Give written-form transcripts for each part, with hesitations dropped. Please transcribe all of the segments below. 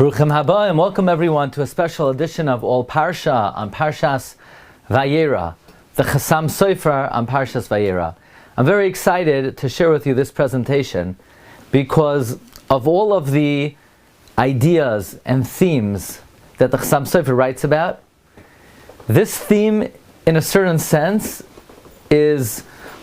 Bruchim haba and welcome everyone to a special edition of All Parsha on Parshas Vayeira, the Chasam Sofer on Parshas Vayeira. I'm very excited to share with you this presentation because of all of the ideas and themes that the Chasam Sofer writes about. This theme, in a certain sense, is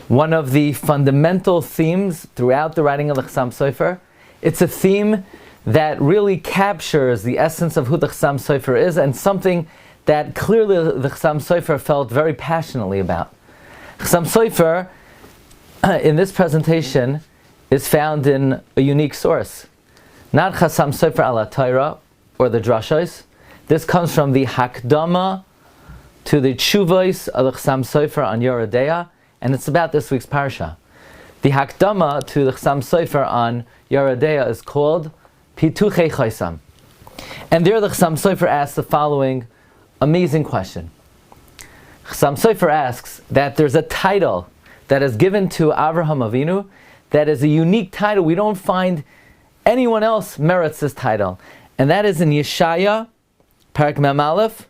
one of the fundamental themes throughout the writing of the Chasam Sofer. It's a theme that really captures the essence of who the Chasam Sofer is, and something that clearly the Chasam Sofer felt very passionately about. Chasam Sofer, in this presentation, is found in a unique source. Not Chasam Sofer ala Torah, or the Drashos. This comes from the Hakdama to the Tshuvos of the Chasam Sofer on Yoreh Deah, and it's about this week's Parsha. The Hakdama to the Chasam Sofer on Yoreh Deah is called Pituchei Chasam. And there the Chasam Sofer asks the following amazing question. Chasam Sofer asks that there's a title that is given to Avraham Avinu that is a unique title. We don't find anyone else merits this title. And that is in Yeshaya, Parak Mem Aleph,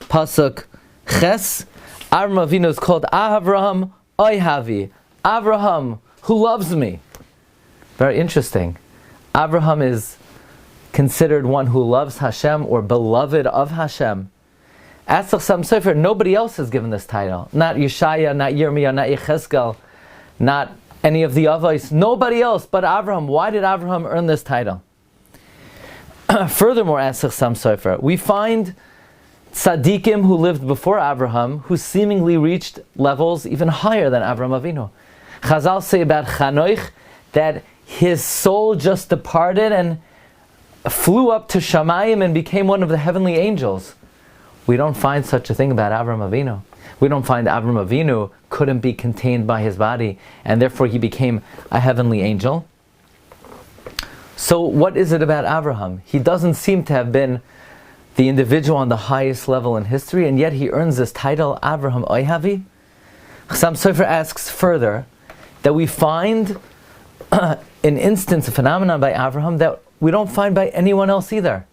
Pasuk Ches. Avraham Avinu is called Avraham Oihavi, Avraham who loves me. Very interesting. Avraham is considered one who loves Hashem or beloved of Hashem. As the Chasam Sofer, nobody else is given this title. Not Yeshaya, not Yirmiyah, not Yechezkel, not any of the Avos. Nobody else but Avraham. Why did Avraham earn this title? Furthermore, as the Chasam Sofer, we find tzaddikim who lived before Avraham who seemingly reached levels even higher than Avraham Avinu. Chazal say about Chanoich that his soul just departed and flew up to Shamayim and became one of the heavenly angels. We don't find such a thing about Avraham Avinu. We don't find Avraham Avinu couldn't be contained by his body, and therefore he became a heavenly angel. So what is it about Avraham? He doesn't seem to have been the individual on the highest level in history, and yet he earns this title, Avraham Oihavi. Chasam Sofer asks further that we find an instance, a phenomenon by Avraham that we don't find by anyone else either.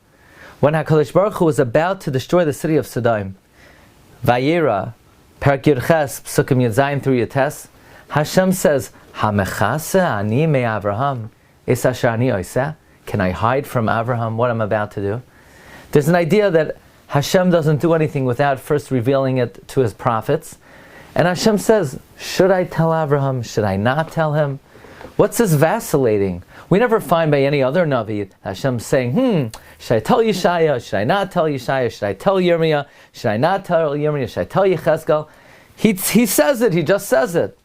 When HaKadosh Baruch Hu was about to destroy the city of Sodom, Vayeira, Parak Yud Ches, Psukim Yud Zayin through Yates, Hashem says, Hamechase ani me Avraham, es asher ani oseh. Can I hide from Avraham what I'm about to do? There's an idea that Hashem doesn't do anything without first revealing it to his prophets. And Hashem says, should I tell Avraham? Should I not tell him? What's this vacillating? We never find by any other Navi Hashem saying, should I tell Yeshaya? Should I not tell Yeshaya? Should I tell Yirmiyah? Should I not tell Yirmiyah? Should I tell Yechezkel? He says it, he just says it.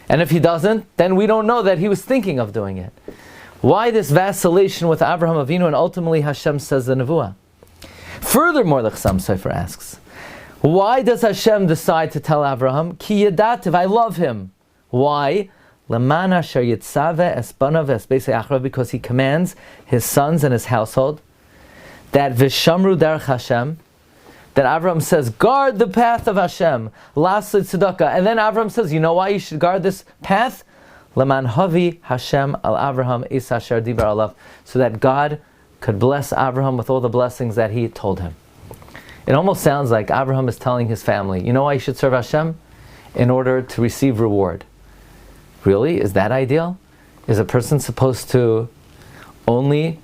And if he doesn't, then we don't know that he was thinking of doing it. Why this vacillation with Avraham Avinu, and ultimately Hashem says the Nevuah? Furthermore, the Chasam Sofer asks, why does Hashem decide to tell Avraham? Ki yedativ, I love him. Why? Leman asher yitzaveh es banav es beis ha'achrav, because he commands his sons and his household that vishamru derech Hashem, that Avraham says, guard the path of Hashem, lasud tzedakah. And then Avraham says, you know why you should guard this path? Leman havi Hashem al Avraham es asher dibar alav, so that God could bless Avraham with all the blessings that he told him. It almost sounds like Avraham is telling his family, you know why you should serve Hashem? In order to receive reward. Really? Is that ideal? Is a person supposed to only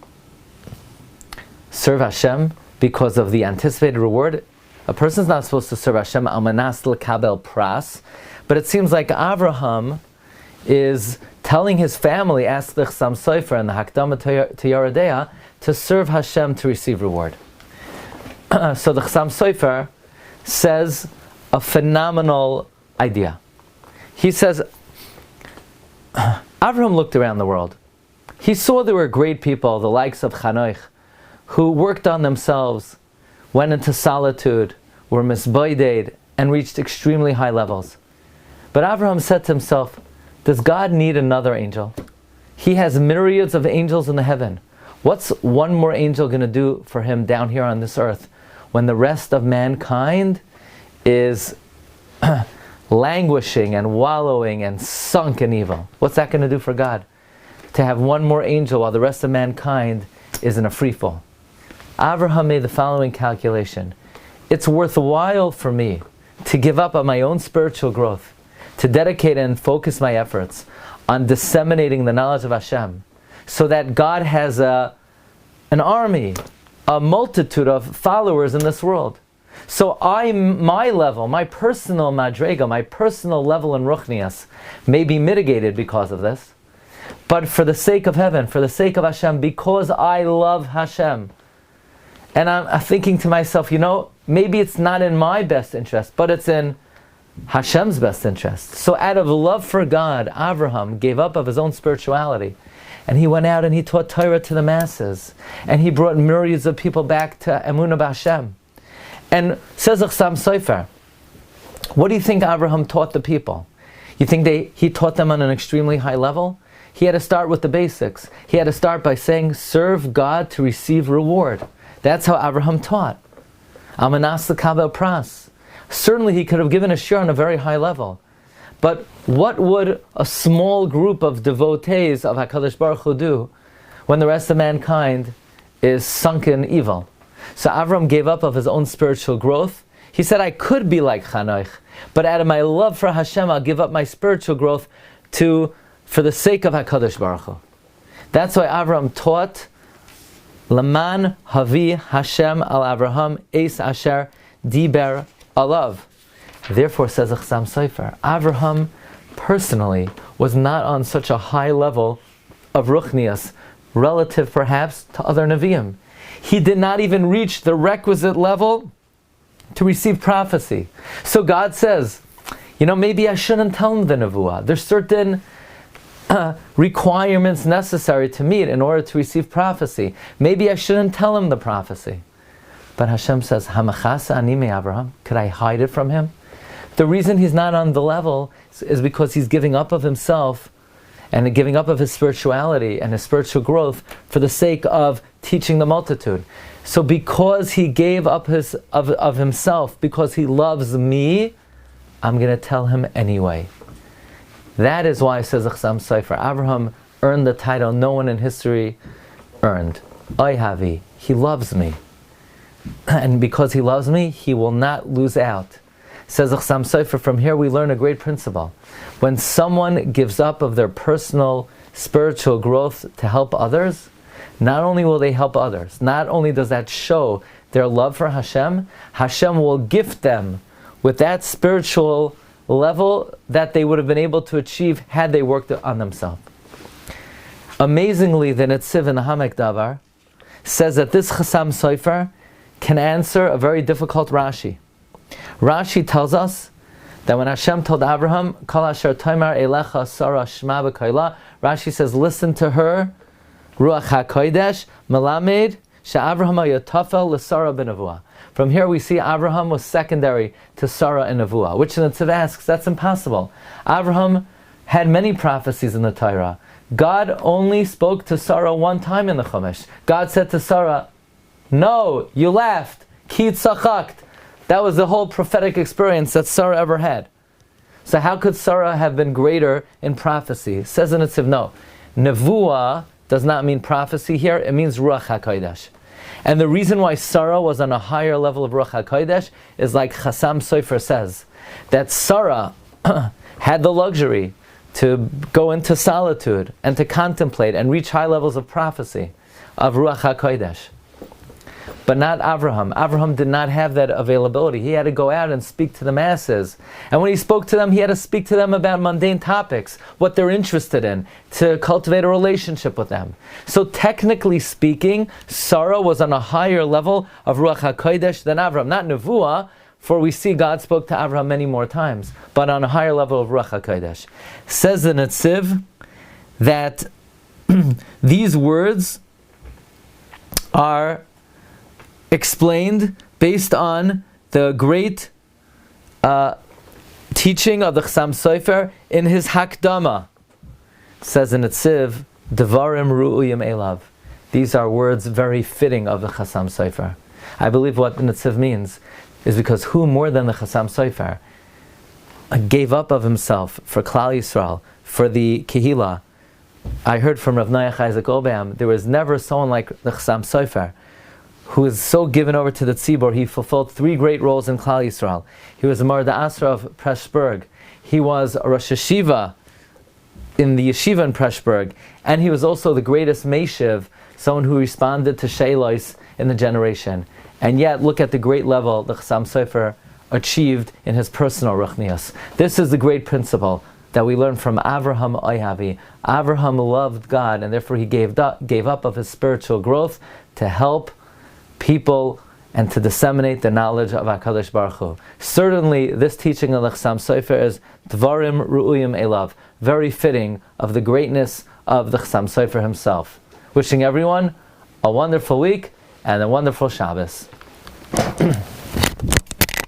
serve Hashem because of the anticipated reward? A person's not supposed to serve Hashem al manas l'kabel pras, but it seems like Avraham is telling his family, ask the Chasam Sofer and the Hakdama to Yoreh Deah, to serve Hashem to receive reward. So the Chasam Sofer says a phenomenal idea. He says, Avraham looked around the world. He saw there were great people, the likes of Chanoich, who worked on themselves, went into solitude, were misboided, and reached extremely high levels. But Avraham said to himself, does God need another angel? He has myriads of angels in the heaven. What's one more angel going to do for him down here on this earth when the rest of mankind is languishing and wallowing and sunk in evil? What's that going to do for God? To have one more angel while the rest of mankind is in a free fall. Avraham made the following calculation. It's worthwhile for me to give up on my own spiritual growth, to dedicate and focus my efforts on disseminating the knowledge of Hashem, so that God has an army, a multitude of followers in this world. So my level, my personal madrega, my personal level in Ruchnias may be mitigated because of this. But for the sake of heaven, for the sake of Hashem, because I love Hashem, and I'm thinking to myself, maybe it's not in my best interest, but it's in Hashem's best interest. So out of love for God, Avraham gave up of his own spirituality, and he went out and he taught Torah to the masses, and he brought myriads of people back to Emunah b'Hashem. And says Chasam Sofer, what do you think Avraham taught the people? You think he taught them on an extremely high level? He had to start with the basics. He had to start by saying, serve God to receive reward. That's how Avraham taught. Amanas l'kabel pras. Certainly he could have given a shiur on a very high level. But what would a small group of devotees of HaKadosh Baruch Hu do when the rest of mankind is sunk in evil? So Avraham gave up of his own spiritual growth. He said, I could be like Chanoich, but out of my love for Hashem, I'll give up my spiritual growth for the sake of HaKadosh Baruch Hu. That's why Avraham taught, Laman havi Hashem al Avraham eis asher diber alav. Therefore, says Chasam Sofer, Avraham personally was not on such a high level of ruchnias, relative perhaps to other Nevi'im. He did not even reach the requisite level to receive prophecy. So God says, maybe I shouldn't tell him the nevuah. There's certain requirements necessary to meet in order to receive prophecy. Maybe I shouldn't tell him the prophecy. But Hashem says, Hamachasa ani me Avraham. Could I hide it from him? The reason he's not on the level is because he's giving up of himself and giving up of his spirituality and his spiritual growth for the sake of teaching the multitude. So because he gave up of himself, because he loves me, I'm going to tell him anyway. That is why, says Chasam Sofer, Avraham earned the title no one in history earned. Oy havi, he loves me. And because he loves me, he will not lose out. Says Chasam Sofer, from here we learn a great principle. When someone gives up of their personal spiritual growth to help others, not only will they help others, not only does that show their love for Hashem, Hashem will gift them with that spiritual level that they would have been able to achieve had they worked on themselves. Amazingly, the Netziv in the Hamek Davar says that this Chasam Sofer can answer a very difficult Rashi. Rashi tells us that when Hashem told Abraham, Kol asher toimar elecha Sarah shma b'koila, Rashi says, listen to her, Ruach HaKodesh, Melamed, she'Avraham hayotafel l'Sarah b'nevuah. From here we see Avraham was secondary to Sarah in Nevuah, which the Netziv asks, that's impossible. Avraham had many prophecies in the Torah. God only spoke to Sarah one time in the Chumash. God said to Sarah, no, you laughed, ki tzachakt. That was the whole prophetic experience that Sarah ever had. So how could Sarah have been greater in prophecy? Says the Netziv, no. Nevuah does not mean prophecy here, it means Ruach HaKodesh. And the reason why Sarah was on a higher level of Ruach HaKodesh is like Chasam Sofer says, that Sarah had the luxury to go into solitude and to contemplate and reach high levels of prophecy, of Ruach HaKodesh. But not Avraham. Avraham did not have that availability. He had to go out and speak to the masses. And when he spoke to them, he had to speak to them about mundane topics, what they're interested in, to cultivate a relationship with them. So technically speaking, Sarah was on a higher level of Ruach HaKodesh than Avraham. Not Nevuah, for we see God spoke to Avraham many more times, but on a higher level of Ruach HaKodesh. Says the Netziv that these words are explained based on the great teaching of the Chasam Sofer in his Hakdama. Says in Netziv, Devarim Ru'uyim Elav. These are words very fitting of the Chasam Sofer. I believe what the Netziv means is because who more than the Chasam Sofer gave up of himself for Klal Yisrael, for the Kehillah. I heard from Rav Noach Isaac Obam, there was never someone like the Chasam Sofer who is so given over to the tzibor. He fulfilled 3 great roles in Klal Yisrael. He was a Marda Asra of Preshburg. He was a Rosh Yeshiva in the yeshiva in Preshburg, and he was also the greatest Meishiv, someone who responded to Sheilos in the generation. And yet, look at the great level the Chasam Sofer achieved in his personal ruchnius. This is the great principle that we learn from Avraham Oyavi. Avraham loved God, and therefore he gave up of his spiritual growth to help people and to disseminate the knowledge of HaKadosh Baruch Hu. Certainly, this teaching of the Chasam Sofer is Dvarim Ru'uyim Elav, very fitting of the greatness of the Chasam Sofer himself. Wishing everyone a wonderful week and a wonderful Shabbos.